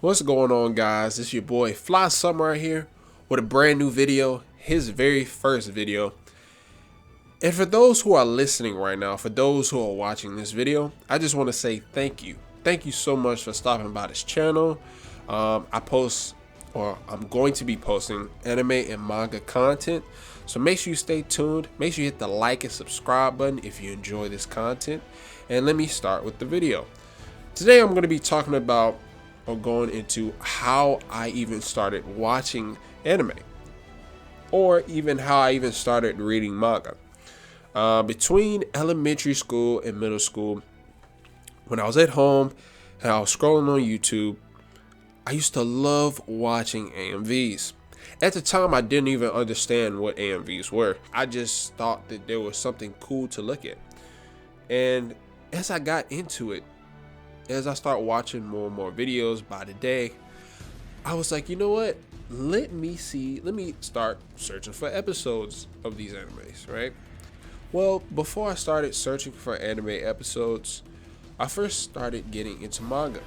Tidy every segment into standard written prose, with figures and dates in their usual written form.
What's going on, guys? It's your boy Fly Summer right here with a brand new video, his very first video. And for those who are listening right now, for those who are watching this video, I just want to say thank you. Thank you so much for stopping by this channel. I'm going to be posting anime and manga content. So make sure you stay tuned. Make sure you hit the like and subscribe button if you enjoy this content. And let me start with the video. Today I'm going to be talking about or going into how I even started watching anime, or even how I even started reading manga. Between elementary school and middle school, when I was at home and I was scrolling on YouTube, I used to love watching AMVs. At the time, I didn't even understand what AMVs were. I just thought that there was something cool to look at. And as I got into it, as I start watching more and more videos by the day, I was like, you know what? Let me start searching for episodes of these animes, right? Well, before I started searching for anime episodes, I first started getting into manga.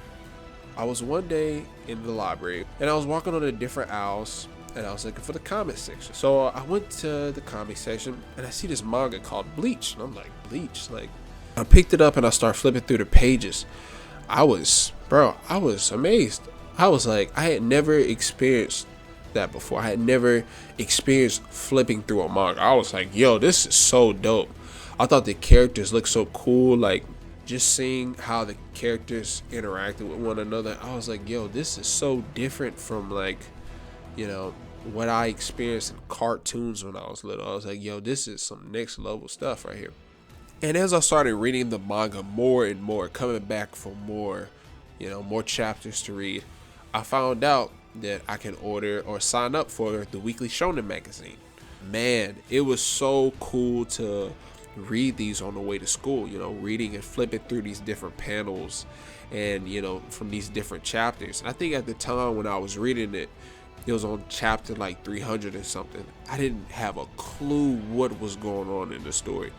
I was one day in the library and I was walking on the different aisles and I was looking for the comic section. So I went to the comic section and I see this manga called Bleach. And I'm like, Bleach? Like, I picked it up and I started flipping through the pages. I was amazed. I was like, I had never experienced that before. I had never experienced flipping through a manga. I was like, yo, this is so dope. I thought the characters looked so cool. Like, just seeing how the characters interacted with one another, I was like, yo, this is so different from, like, you know, what I experienced in cartoons when I was little. I was like, yo, this is some next level stuff right here. And as I started reading the manga more and more, coming back for more, more chapters to read, I found out that I can order or sign up for the Weekly Shonen magazine. Man, it was so cool to read these on the way to school, reading and flipping through these different panels and, from these different chapters. And I think at the time when I was reading it, it was on chapter like 300 or something. I didn't have a clue what was going on in the story.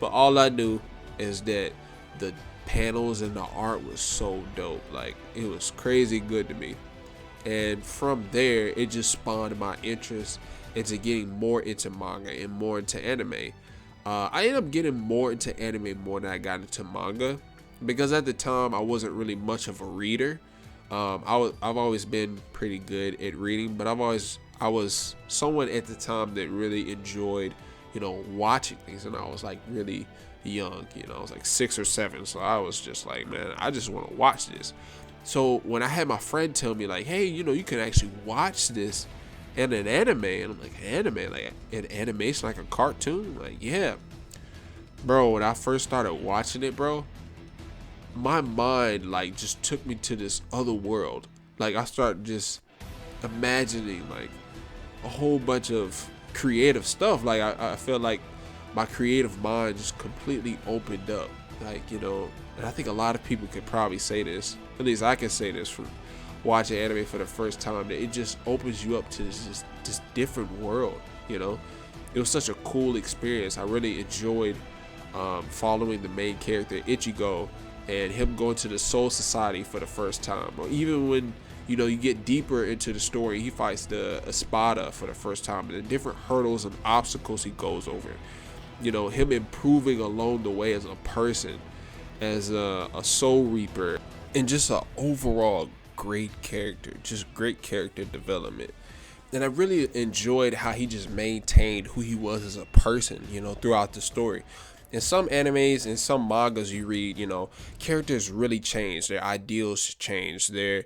But all I knew is that the panels and the art was so dope. Like, it was crazy good to me. And from there, it just spawned my interest into getting more into manga and more into anime. I ended up getting more into anime more than I got into manga, because at the time I wasn't really much of a reader. I've always been pretty good at reading, but I was someone at the time that really enjoyed watching things. And I was like really young, I was like 6 or 7. So I was just like, man, I just want to watch this. So when I had my friend tell me like, hey, you can actually watch this in an anime. And I'm like, anime? Like an animation, like a cartoon? Like, yeah. Bro, when I first started watching it, bro, my mind like just took me to this other world. Like, I started just imagining like a whole bunch of creative stuff. Like, I feel like my creative mind just completely opened up. Like, and I think a lot of people could probably say this, at least I can say this from watching anime for the first time, that it just opens you up to this different world. It was such a cool experience. I really enjoyed following the main character Ichigo and him going to the Soul Society for the first time, or even when you get deeper into the story, he fights the Espada for the first time, and the different hurdles and obstacles he goes over. Him improving along the way as a person, as a soul reaper, and just an overall great character, just great character development. And I really enjoyed how he just maintained who he was as a person, throughout the story. In some animes and some mangas you read, characters really change, their ideals change, they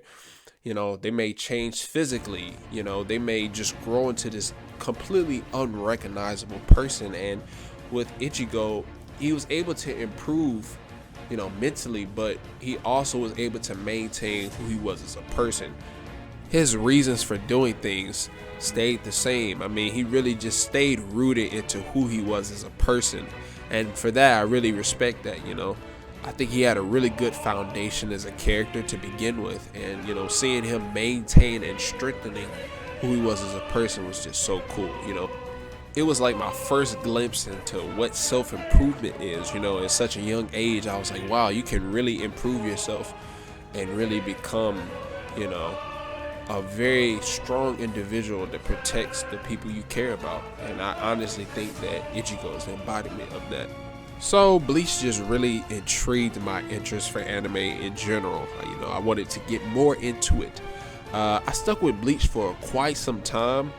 may change physically, they may just grow into this completely unrecognizable person. And with Ichigo, he was able to improve, mentally, but he also was able to maintain who he was as a person. His reasons for doing things stayed the same. I mean, he really just stayed rooted into who he was as a person. And for that, I really respect that, I think he had a really good foundation as a character to begin with, and seeing him maintain and strengthening who he was as a person was just so cool. It was like my first glimpse into what self-improvement is. At such a young age, I was like, wow, you can really improve yourself and really become you know, a very strong individual that protects the people you care about. And I honestly think that Ichigo is the embodiment of that. So Bleach just really intrigued my interest for anime in general. You know, I wanted to get more into it. I stuck with Bleach for quite some time,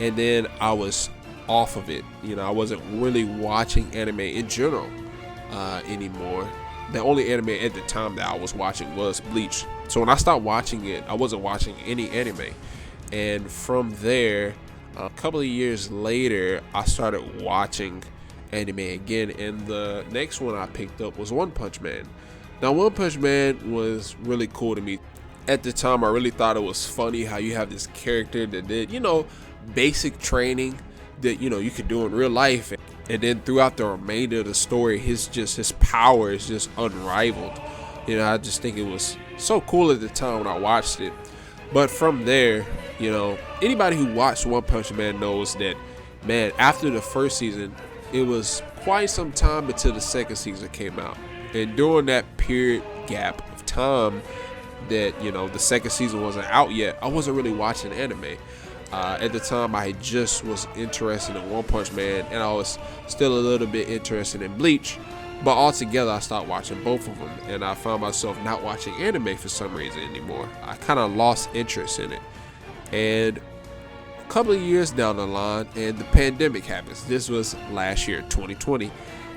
and then I was off of it. You know, I wasn't really watching anime in general anymore. The only anime at the time that I was watching was Bleach. So when I stopped watching it, I wasn't watching any anime. And from there, a couple of years later, I started watching anime again. And the next one I picked up was One Punch Man. Now, One Punch Man was really cool to me. At the time, I really thought it was funny how you have this character that did, you know, basic training that, you know, you could do in real life. And then throughout the remainder of the story, his power is just unrivaled. You know, I just think it was so cool at the time when I watched it. But from there, you know, anybody who watched One Punch Man knows that, man, after the first season, it was quite some time until the second season came out. And during that period gap of time that, you know, the second season wasn't out yet, I wasn't really watching anime. At the time, I just was interested in One Punch Man, and I was still a little bit interested in Bleach. But altogether, I stopped watching both of them, and I found myself not watching anime for some reason anymore. I kind of lost interest in it. And a couple of years down the line, and the pandemic happens. This was last year, 2020.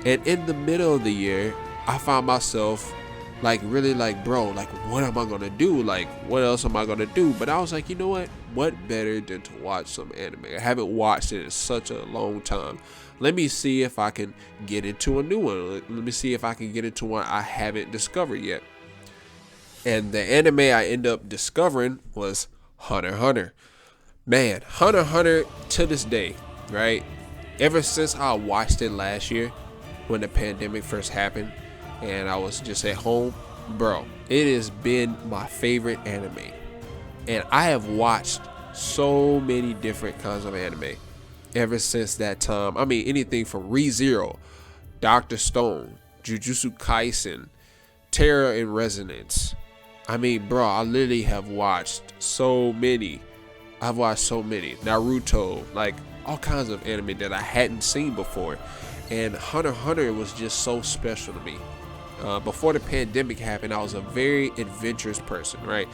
And in the middle of the year, I found myself like really like, bro, like what am I gonna do? Like what else am I gonna do? But I was like, you know what better than to watch some anime? I haven't watched it in such a long time. Let me see if I can get into a new one. Let me see if I can get into one I haven't discovered yet. And the anime I ended up discovering was Hunter x Hunter. Man, Hunter x Hunter to this day, right? Ever since I watched it last year when the pandemic first happened, and I was just at home, bro, it has been my favorite anime. And I have watched so many different kinds of anime ever since that time. I mean, anything from Re:Zero, Dr. Stone, Jujutsu Kaisen, Terror in Resonance. I mean, bro, I literally have watched so many. I've watched so many. Naruto, like all kinds of anime that I hadn't seen before. And Hunter x Hunter was just so special to me. Before the pandemic happened, I was a very adventurous person, right?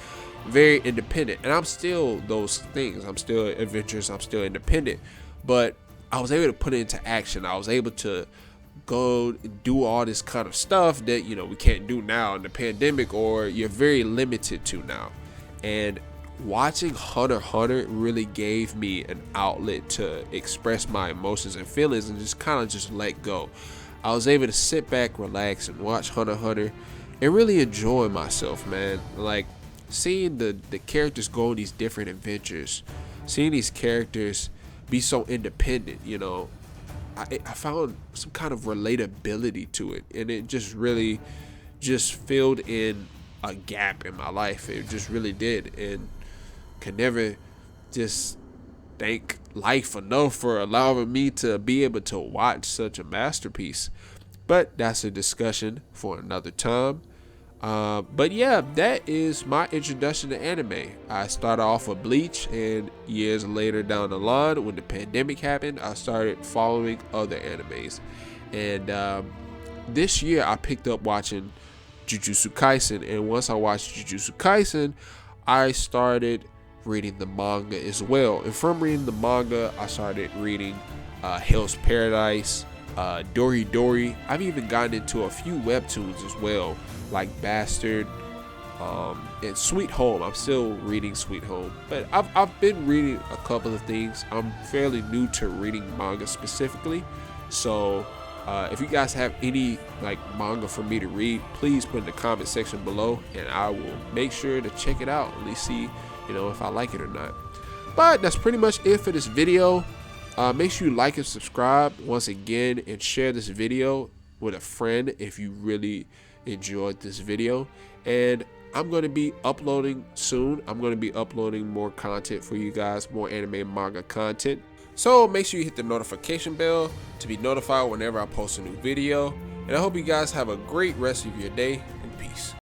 Very independent. And I'm still those things. I'm still adventurous. I'm still independent. But I was able to put it into action. I was able to go do all this kind of stuff that, you know, we can't do now in the pandemic, or you're very limited to now. And watching Hunter x Hunter really gave me an outlet to express my emotions and feelings and just kind of just let go. I was able to sit back, relax, and watch Hunter x Hunter and really enjoy myself, man. Like seeing the characters go on these different adventures, seeing these characters be so independent, you know, I found some kind of relatability to it, and it just really just filled in a gap in my life. It just really did, and could never just thank life enough for allowing me to be able to watch such a masterpiece. But that's a discussion for another time. But yeah, that is my introduction to anime. I started off with Bleach, and years later down the line, when the pandemic happened, I started following other animes. And this year I picked up watching Jujutsu Kaisen, and once I watched Jujutsu Kaisen, I started reading the manga as well. And from reading the manga, I started reading Hell's Paradise, Doridori. I've even gotten into a few webtoons as well, like Bastard, and Sweet Home. I'm still reading Sweet Home, but I've been reading a couple of things. I'm fairly new to reading manga specifically, so if you guys have any like manga for me to read, please put in the comment section below, and I will make sure to check it out, at least see, you know, if I like it or not. But that's pretty much it for this video. Make sure you like and subscribe once again, and share this video with a friend if you really enjoyed this video. And I'm going to be uploading soon. I'm going to be uploading more content for you guys, more anime and manga content. So make sure you hit the notification bell to be notified whenever I post a new video. And I hope you guys have a great rest of your day, and peace.